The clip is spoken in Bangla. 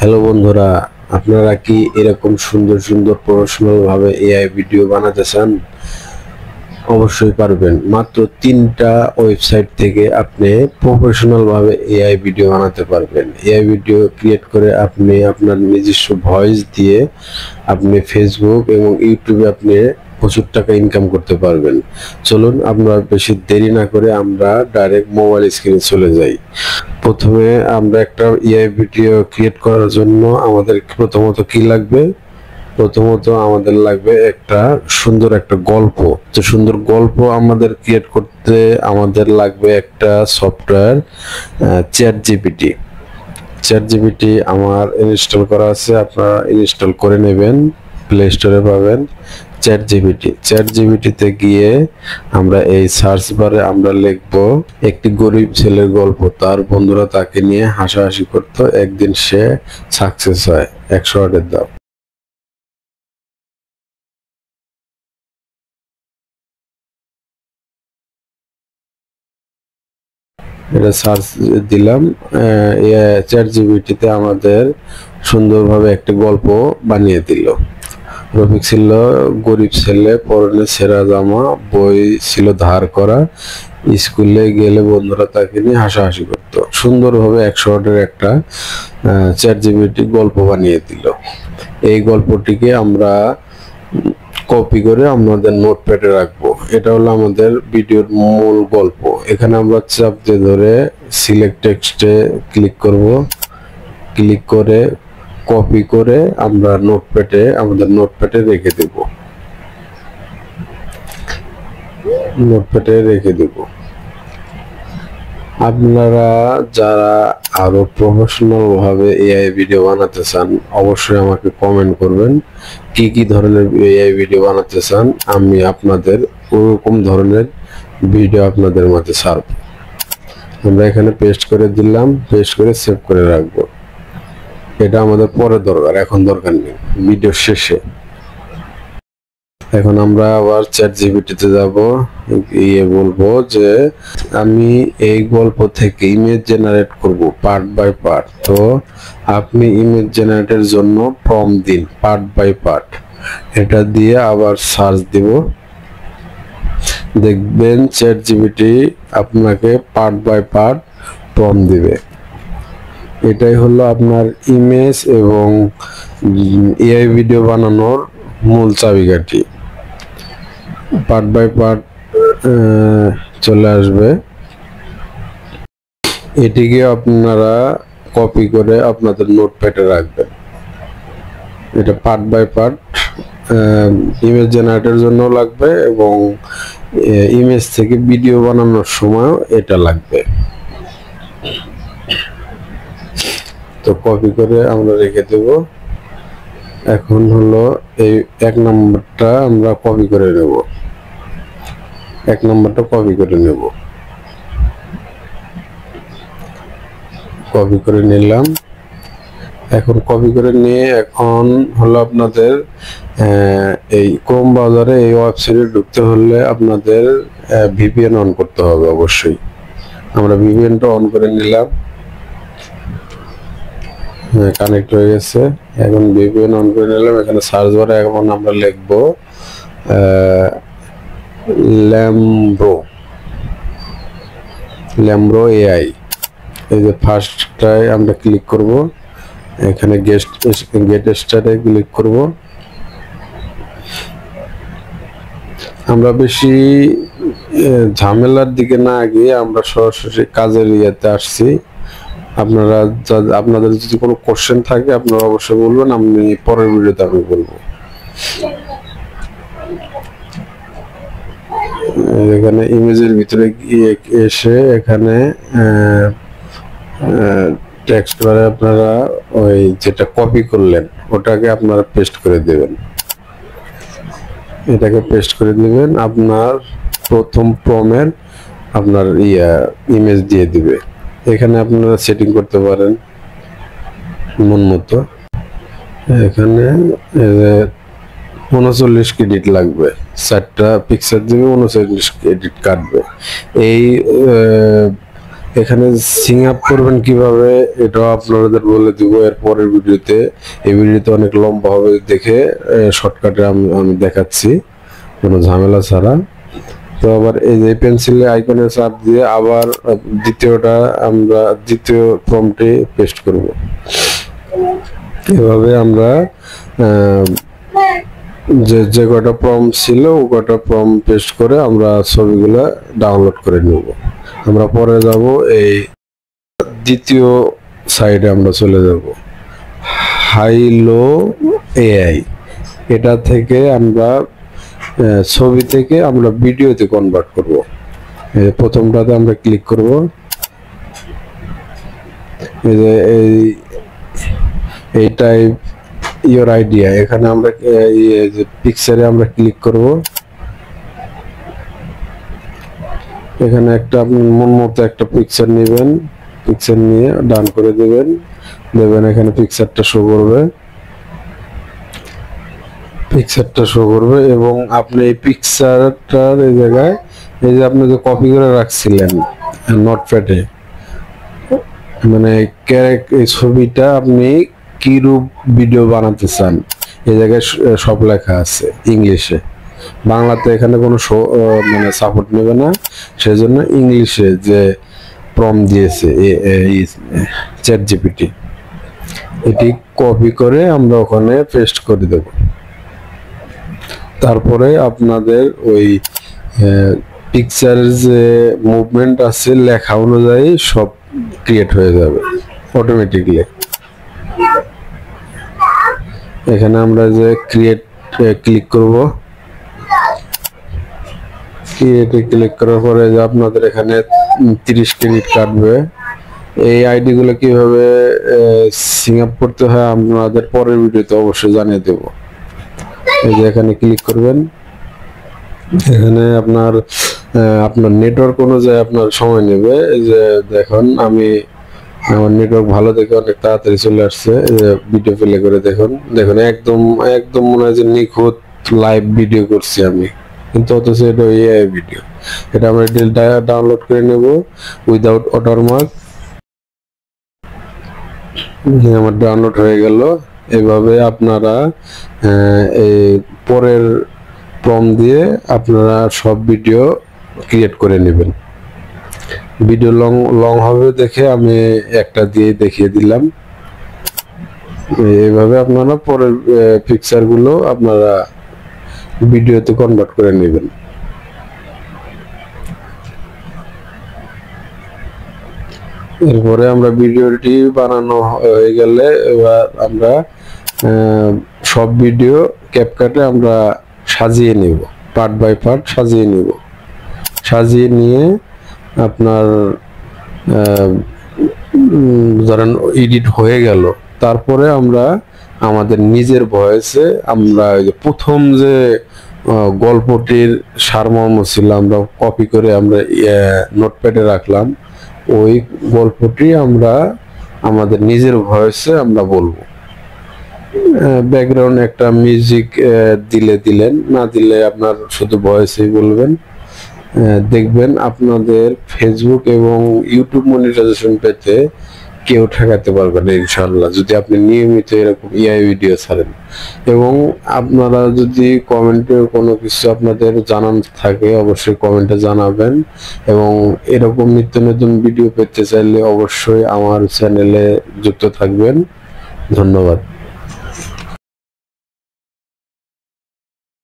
হ্যালো বন্ধুরা, আপনারা কি এরকম সুন্দর সুন্দর প্রফেশনাল ভাবে এআই ভিডিও বানাতে চান? অবশ্যই পারবেন। মাত্র 3টা ওয়েবসাইট থেকে আপনি প্রফেশনাল ভাবে এআই ভিডিও বানাতে পারবেন। এআই ভিডিও ক্রিয়েট করে আপনি আপনার নিজস্ব ভয়েস দিয়ে আপনি ফেসবুক এবং ইউটিউবে আপনি প্রচুর টাকা ইনকাম করতে পারবেন। চলুন আমরা বেশি দেরি না করে আমরা ডাইরেক্ট মোবাইল স্ক্রিনে চলে যাই। প্রথমে আমরা একটা এআই ভিডিও ক্রিয়েট করার জন্য আমাদের প্রথমত কি লাগবে? প্রথমত আমাদের লাগবে একটা সুন্দর একটা গল্প। তো সুন্দর গল্প আমাদের ক্রিয়েট করতে আমাদের লাগবে একটা software, chat GPT. Chat GPT আমার ইনস্টল করা আছে, আপনারা ইনস্টল করে নেবেন, প্লে স্টোরে পাবেন চ্যাট জিপিটিতে গিয়ে আমরা এই সার্চ বারে আমরা লিখব একটি গরিব ছেলের গল্প। তার বন্ধুরা তাকে নিয়ে হাসাহাসি করতো, একদিন সে সাকসেস হয়। 100 দাম। এটা সার্চ দিলাম, চ্যাট জিপিটিতে আমাদের সুন্দরভাবে একটি গল্প বানিয়ে দিল। রফিক ছিল গরিব ছেলে, পরনে ছেঁড়া জামা, বই ছিল ধার করা, স্কুলে গেলে বন্ধুরা তাকে নিয়ে হাসাহাসি করতো। সুন্দরভাবে 100 একটা চ্যাট জিপিটি গল্প বানিয়ে দিল। এই গল্পটিকে আমরা কপি করে আমাদের নোটপ্যাডে রাখবো। এটা হলো আমাদের ভিডিওর মূল গল্প। এখানে আমরা চাপ দিয়ে ধরে সিলেক্ট টেক্সটে ক্লিক করব, ক্লিক করে কপি করে আমরা আমাদের নোটপ্যাডে রেখে দেব। আপনারা যারা আরো প্রফেশনাল ভাবে এআই ভিডিও বানাতে চান অবশ্যই আমাকে কমেন্ট করবেন কি কি ধরনের এআই ভিডিও বানাতে চান, আমি আপনাদের ওরকম ধরনের ভিডিও আপনাদের মাঝে ছাড়ব। আমরা এখানে পেস্ট করে দিলাম, পেস্ট করে সেভ করে রাখবো। এটা আমাদের পরে দরকার, এখন দরকার নেই, ভিডিও শেষে। এখন আমরা আবার চ্যাট জিপিটিতে যাব, বলবো যে আমি এই গল্প থেকে ইমেজ জেনারেট করব পার্ট বাই পার্ট। তো আপনি ইমেজ জেনারেটের জন্য প্রম্পট দিন পার্ট বাই পার্ট। এটা দিয়ে আবার সার্চ দিব, দেখবেন চ্যাট জিপিটি আপনাকে পার্ট বাই পার্ট প্রম্পট দিবে। এটাই হলো আপনার ইমেজ এবং এআই ভিডিও বানানোর মূল চাবিকাঠি। পার্ট বাই পার্ট চলে আসবে। এটিকে আপনারা কপি করে আপনাদের নোটপ্যাডে রাখবেন। এটা পার্ট বাই পার্ট ইমেজ জেনারেটের জন্য লাগবে এবং ইমেজ থেকে ভিডিও বানানোর সময়ও এটা লাগবে। তো কপি করে আমরা রেখে দেব। এখন হলো এই 1 নম্বরটা আমরা কপি করে নেব। কপি করে নিলাম। এখন কপি করে নিয়ে এখন হলো আপনাদের এই ক্রোম ব্রাউজারে এই ওয়েবসাইটে ঢুকতে হলে আপনাদের ভিপিএন অন করতে হবে অবশ্যই। আমরা ভিপিএনটা অন করে নিলাম, কানেক্ট হয়ে গেছে। এখন ভিপিএন অন করে নিলাম। এখানে সার্চ বারে এখন আমরা লিখব ল্যাম্ব্রো এআই। এই যে ফার্স্টটায় আমরা ক্লিক করব, এখানে গেট স্টার্টে ক্লিক করব। আমরা বেশি ঝামেলার দিকে না গিয়ে আমরা সরাসরি কাজের ইয়েতে আসছি। আপনাদের যদি কোনো কোশ্চেন থাকে আপনারা অবশ্যই বলবেন, আমি পরের ভিডিওতে আমি বলবো। এখানে ইমেজের ভিতরে গিয়ে এসে এখানে টেক্সট বারে আপনারা ওই যেটা কপি করলেন ওটাকে আপনারা পেস্ট করে দেবেন। এটাকে পেস্ট করে দিবেন, আপনার প্রথম প্রমের আপনার ইমেজ দিয়ে দিবে। এখানে আপনারা সেটিং করতে পারেন মন মতো। এখানে 39 ক্রেডিট লাগবে, 4টা পিকচার দিবে, 39 ক্রেডিট কাটবে। এই এখানে সিং আপ করবেন কিভাবে এটাও আপনাদের বলে দিব এর পরের ভিডিওতে। এই ভিডিওতে অনেক লম্বা হবে দেখে শর্টকাটে আমি দেখাচ্ছি কোনো ঝামেলা ছাড়া। তো আবার এই যে পেন্সিলের আইকনে চাপ দিয়ে আবার দ্বিতীয় প্রম্পটে পেস্ট করব। এভাবে আমরা যে কটা প্রম্পট ছিল ও কটা প্রম্পট পেস্ট করে আমরা ছবিগুলো ডাউনলোড করে নেব। আমরা পরে যাব এই দ্বিতীয় সাইডে আমরা চলে যাব হাইলো এআই। এটা থেকে আমরা ছবি থেকে আমরা ভিডিওতে কনভার্ট করব। প্রথমটাতে আমরা ক্লিক করব, এই যে এই টাইপ ইওর আইডিয়া, এখানে আমরা পিকচারে আমরা ক্লিক করব। এখানে একটা আপনি মন মতো একটা পিকচার নেবেন, পিকচার নিয়ে ডান করে দেবেন, এখানে পিকচারটা শো করবে এবং আপনি এই পিকচারটার এই জায়গায় এই যে আপনি যে কপি করে রাখছিলেন নোটপ্যাডে, মানে এই ছবিটা আপনি কি রূপ ভিডিও বানাতে চান এই জায়গায় সব লেখা আছে ইংলিশে। বাংলাতে এখানে কোনো মানে সাপোর্ট নেবে না, সেজন্য ইংলিশে যে প্রম্পট দিয়েছে চ্যাট জিপিটি, এটি কপি করে আমরা ওখানে পেস্ট করে দেব। তারপরে আপনাদের ওই পিকচারের যে মুভমেন্ট আছে লেখা অনুযায়ী সব ক্রিয়েট হয়ে যাবে অটোমেটিকলি। এখানে আমরা যে ক্লিক করব, ক্রিয়েটে ক্লিক করার পরে যে আপনাদের এখানে 30 ক্রেডিট কাটবে। এই আইডি গুলো কিভাবে সিং আপ করতে হয় আপনাদের পরের ভিডিওতে অবশ্যই জানিয়ে দেব। এই যে এখানে ক্লিক করবেন, এখানে আপনার নেটওয়ার্ক অনুযায়ী আপনার সময় নেবে। এই যে দেখুন আমার নেটওয়ার্ক ভালো দেখে অনেক তাড়াতাড়ি চলে আসছে। ভিডিও প্লে করে দেখুন একদম মনে হয় যে নিখুঁত লাইভ ভিডিও করছি আমি, কিন্তু অথচ এটা এআই ভিডিও। এটা আমরা ডাউনলোড করে নেব উইদাউট ওয়াটারমার্ক। আমার ডাউনলোড হয়ে গেল। এভাবে আপনারা এই পরের প্রম্পট দিয়ে আপনারা সব ভিডিও ক্রিয়েট করে নেবেন। ভিডিও লং হবে দেখে আমি একটা দিয়ে দেখিয়ে দিলাম। এইভাবে আপনারা পরের পিকচারগুলো আপনারা ভিডিওতে কনভার্ট করে নেবেন। এরপরে আমরা ভিডিওটি বানানো হয়ে গেলে এবার আমরা সব ভিডিও ক্যাপকাটে আমরা সাজিয়ে নেব, পার্ট বাই পার্ট সাজিয়ে নিয়ে আপনার ধরেন এডিট হয়ে গেল। তারপরে আমরা আমাদের নিজের ভয়েসে আমরা প্রথম যে গল্পটির সারমর্ম ছিল আমরা কপি করে আমরা নোটপ্যাডে রাখলাম, ওই গল্পটি আমরা আমাদের নিজের ভয়েসে আমরা বলবো। ব্যাকগ্রাউন্ড একটা মিউজিক দিলেন, না দিলে আপনার শুধু ভয়েসেই বলবেন। দেখবেন আপনাদের ফেসবুক এবং ইউটিউব মনিটাইজেশন পেতে কেউ ঠেকাতে পারবে না ইনশাআল্লাহ, যদি আপনি নিয়মিত এরকম এআই ভিডিও ছাড়েন। এবং আপনারা যদি কমেন্টে কোনো কিছু আপনাদের জানার থাকে অবশ্যই কমেন্টে জানাবেন। এবং এরকম নিত্য নতুন ভিডিও পেতে চাইলে অবশ্যই আমার চ্যানেলে যুক্ত থাকবেন। ধন্যবাদ।